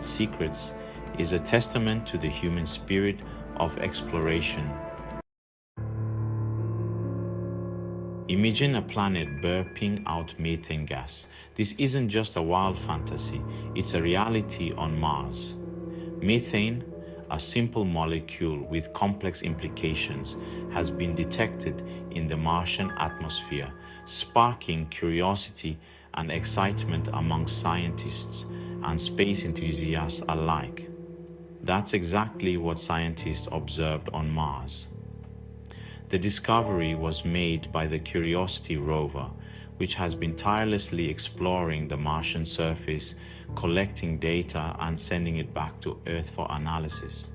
its secrets is a testament to the human spirit of exploration. Imagine a planet burping out methane gas. This isn't just a wild fantasy, it's a reality on Mars. Methane, a simple molecule with complex implications, has been detected in the Martian atmosphere, sparking curiosity and excitement among scientists and space enthusiasts alike. That's exactly what scientists observed on Mars. The discovery was made by the Curiosity rover, which has been tirelessly exploring the Martian surface, collecting data and sending it back to Earth for analysis.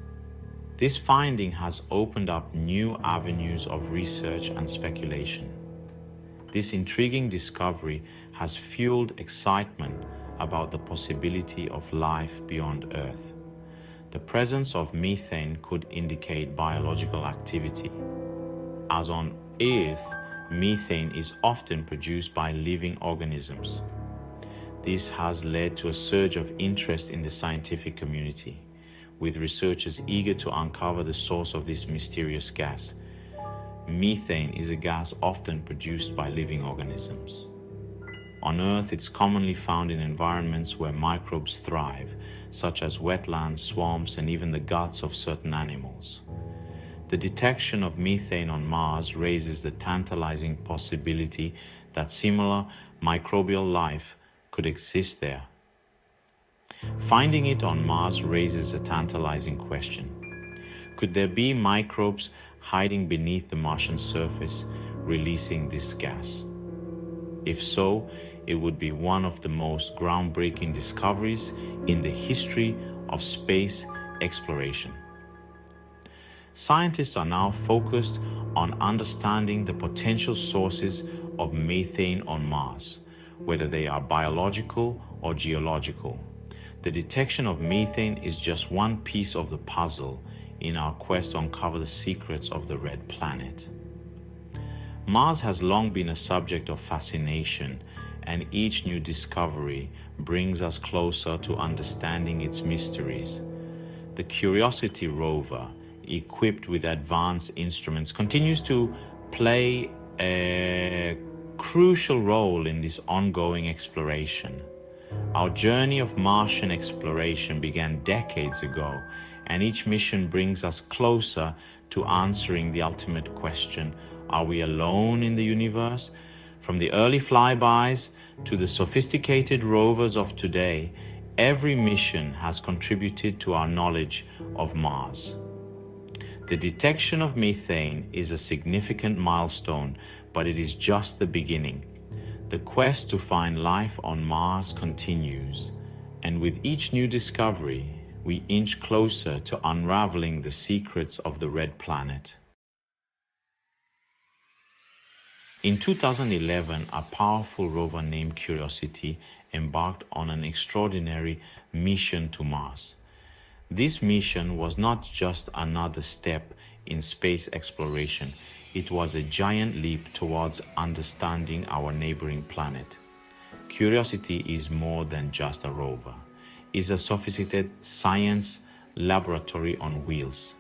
This finding has opened up new avenues of research and speculation. This intriguing discovery has fueled excitement about the possibility of life beyond Earth. The presence of methane could indicate biological activity, as on Earth, methane is often produced by living organisms. This has led to a surge of interest in the scientific community, with researchers eager to uncover the source of this mysterious gas. Methane is a gas often produced by living organisms. On Earth, it's commonly found in environments where microbes thrive, such as wetlands, swamps, and even the guts of certain animals. The detection of methane on Mars raises the tantalizing possibility that similar microbial life could exist there. Finding it on Mars raises a tantalizing question. Could there be microbes hiding beneath the Martian surface, releasing this gas? If so, it would be one of the most groundbreaking discoveries in the history of space exploration. Scientists are now focused on understanding the potential sources of methane on Mars, whether they are biological or geological. The detection of methane is just one piece of the puzzle in our quest to uncover the secrets of the red planet. Mars has long been a subject of fascination, and each new discovery brings us closer to understanding its mysteries. The Curiosity rover, equipped with advanced instruments, continues to play a crucial role in this ongoing exploration. Our journey of Martian exploration began decades ago, and each mission brings us closer to answering the ultimate question: are we alone in the universe? From the early flybys to the sophisticated rovers of today, every mission has contributed to our knowledge of Mars. The detection of methane is a significant milestone, but it is just the beginning. The quest to find life on Mars continues, and with each new discovery, we inch closer to unraveling the secrets of the red planet. In 2011, a powerful rover named Curiosity embarked on an extraordinary mission to Mars. This mission was not just another step in space exploration, it was a giant leap towards understanding our neighboring planet. Curiosity is more than just a rover. It's a sophisticated science laboratory on wheels.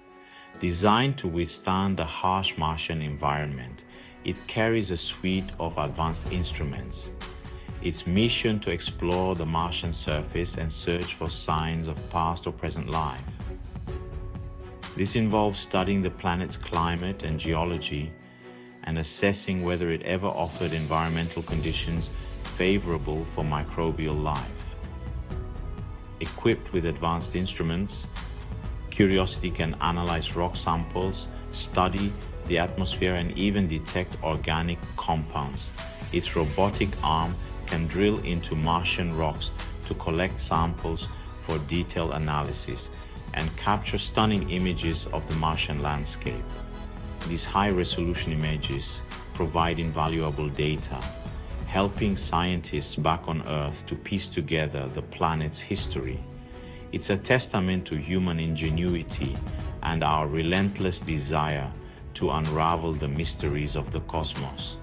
Designed to withstand the harsh Martian environment, it carries a suite of advanced instruments. Its mission to explore the Martian surface and search for signs of past or present life. This involves studying the planet's climate and geology and assessing whether it ever offered environmental conditions favorable for microbial life. Equipped with advanced instruments, Curiosity can analyze rock samples, study the atmosphere, and even detect organic compounds. Its robotic arm can drill into Martian rocks to collect samples for detailed analysis and capture stunning images of the Martian landscape. These high-resolution images provide invaluable data, helping scientists back on Earth to piece together the planet's history. It's a testament to human ingenuity and our relentless desire to unravel the mysteries of the cosmos.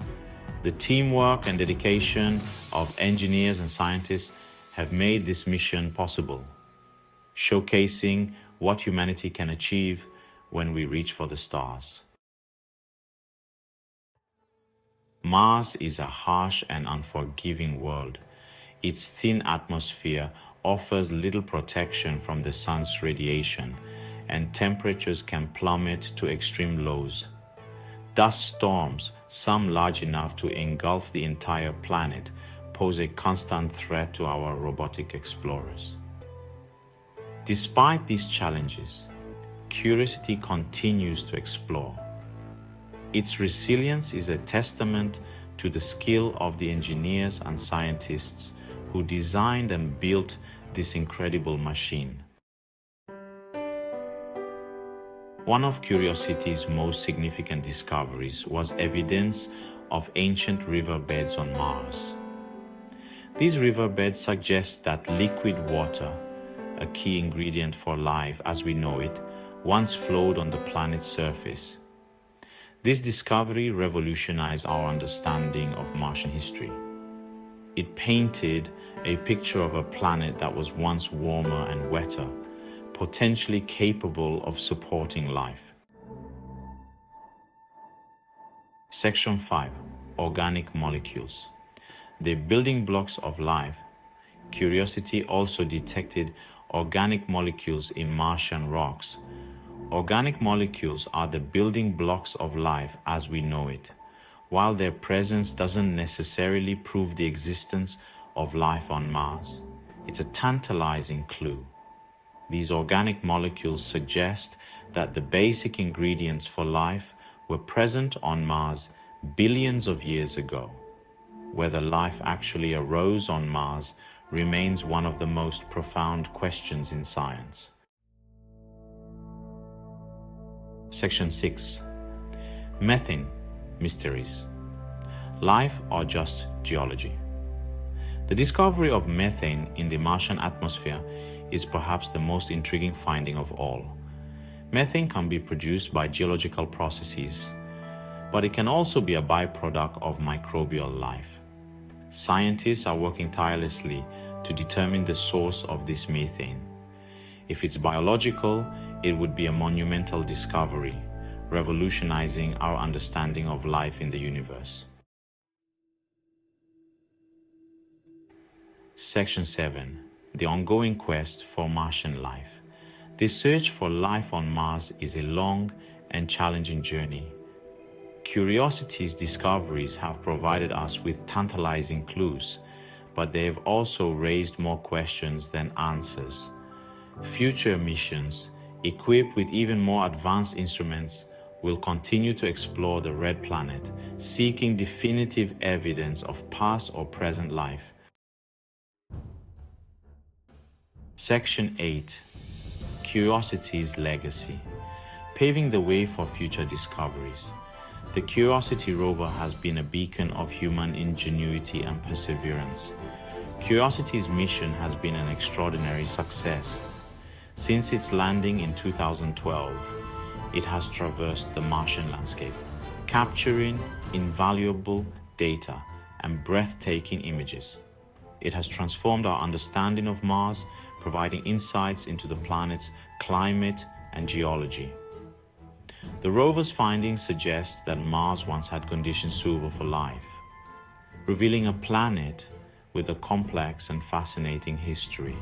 The teamwork and dedication of engineers and scientists have made this mission possible. showcasing what humanity can achieve when we reach for the stars. Mars is a harsh and unforgiving world. Its thin atmosphere offers little protection from the sun's radiation, and temperatures can plummet to extreme lows. Dust storms, some large enough to engulf the entire planet, pose a constant threat to our robotic explorers. Despite these challenges, Curiosity continues to explore. Its resilience is a testament to the skill of the engineers and scientists who designed and built this incredible machine. One of Curiosity's most significant discoveries was evidence of ancient riverbeds on Mars. These riverbeds suggest that liquid water, a key ingredient for life as we know it, once flowed on the planet's surface. This discovery revolutionized our understanding of Martian history. It painted a picture of a planet that was once warmer and wetter, potentially capable of supporting life. Section 5. Organic molecules. The building blocks of life. Curiosity also detected organic molecules in Martian rocks. Organic molecules are the building blocks of life as we know it, while their presence doesn't necessarily prove the existence of life on Mars. It's a tantalizing clue. These organic molecules suggest that the basic ingredients for life were present on Mars billions of years ago. Whether life actually arose on Mars remains one of the most profound questions in science. Section 6. Methane mysteries. Life or just geology? The discovery of methane in the Martian atmosphere is perhaps the most intriguing finding of all. Methane can be produced by geological processes, but it can also be a byproduct of microbial life. Scientists are working tirelessly to determine the source of this methane. If it's biological, it would be a monumental discovery, revolutionizing our understanding of life in the universe. Section 7. The ongoing quest for Martian life. The search for life on Mars is a long and challenging journey. Curiosity's discoveries have provided us with tantalizing clues, but they have also raised more questions than answers. Future missions, equipped with even more advanced instruments, will continue to explore the red planet, seeking definitive evidence of past or present life. Section 8. Curiosity's legacy. Paving the way for future discoveries. The Curiosity rover has been a beacon of human ingenuity and perseverance. Curiosity's mission has been an extraordinary success. Since its landing in 2012, it has traversed the Martian landscape, capturing invaluable data and breathtaking images. It has transformed our understanding of Mars, providing insights into the planet's climate and geology. The rover's findings suggest that Mars once had conditions suitable for life, revealing a planet with a complex and fascinating history.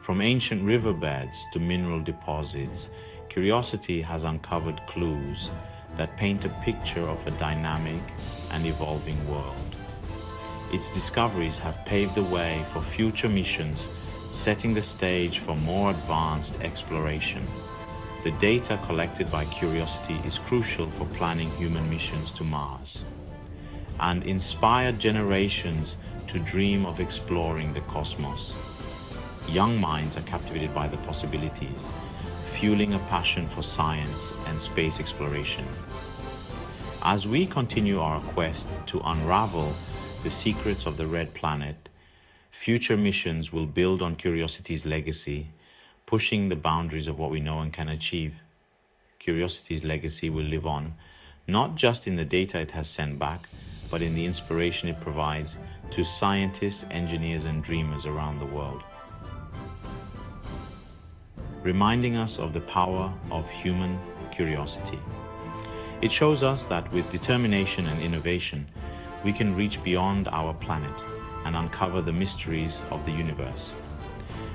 From ancient riverbeds to mineral deposits, Curiosity has uncovered clues that paint a picture of a dynamic and evolving world. Its discoveries have paved the way for future missions, setting the stage for more advanced exploration. The data collected by Curiosity is crucial for planning human missions to Mars and inspired generations to dream of exploring the cosmos. Young minds are captivated by the possibilities, fueling a passion for science and space exploration. As we continue our quest to unravel the secrets of the red planet, future missions will build on Curiosity's legacy, pushing the boundaries of what we know and can achieve. Curiosity's legacy will live on, not just in the data it has sent back, but in the inspiration it provides to scientists, engineers, and dreamers around the world. reminding us of the power of human curiosity. It shows us that with determination and innovation, we can reach beyond our planet and uncover the mysteries of the universe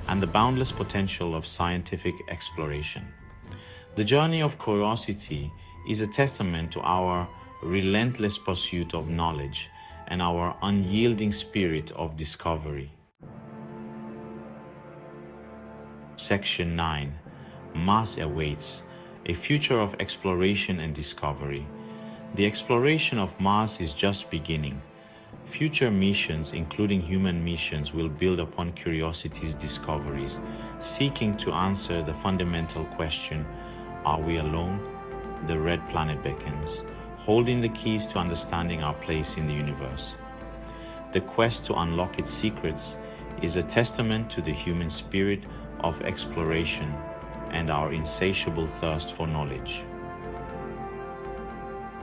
and the boundless potential of scientific exploration. The journey of curiosity is a testament to our relentless pursuit of knowledge and our unyielding spirit of discovery. Section 9. Mars awaits, a future of exploration and discovery. The exploration of Mars is just beginning. Future missions, including human missions, will build upon Curiosity's discoveries, seeking to answer the fundamental question, are we alone? The red planet beckons, holding the keys to understanding our place in the universe. The quest to unlock its secrets is a testament to the human spirit of exploration and our insatiable thirst for knowledge.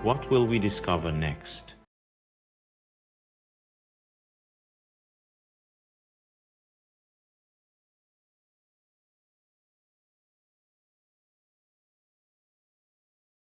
What will we discover next?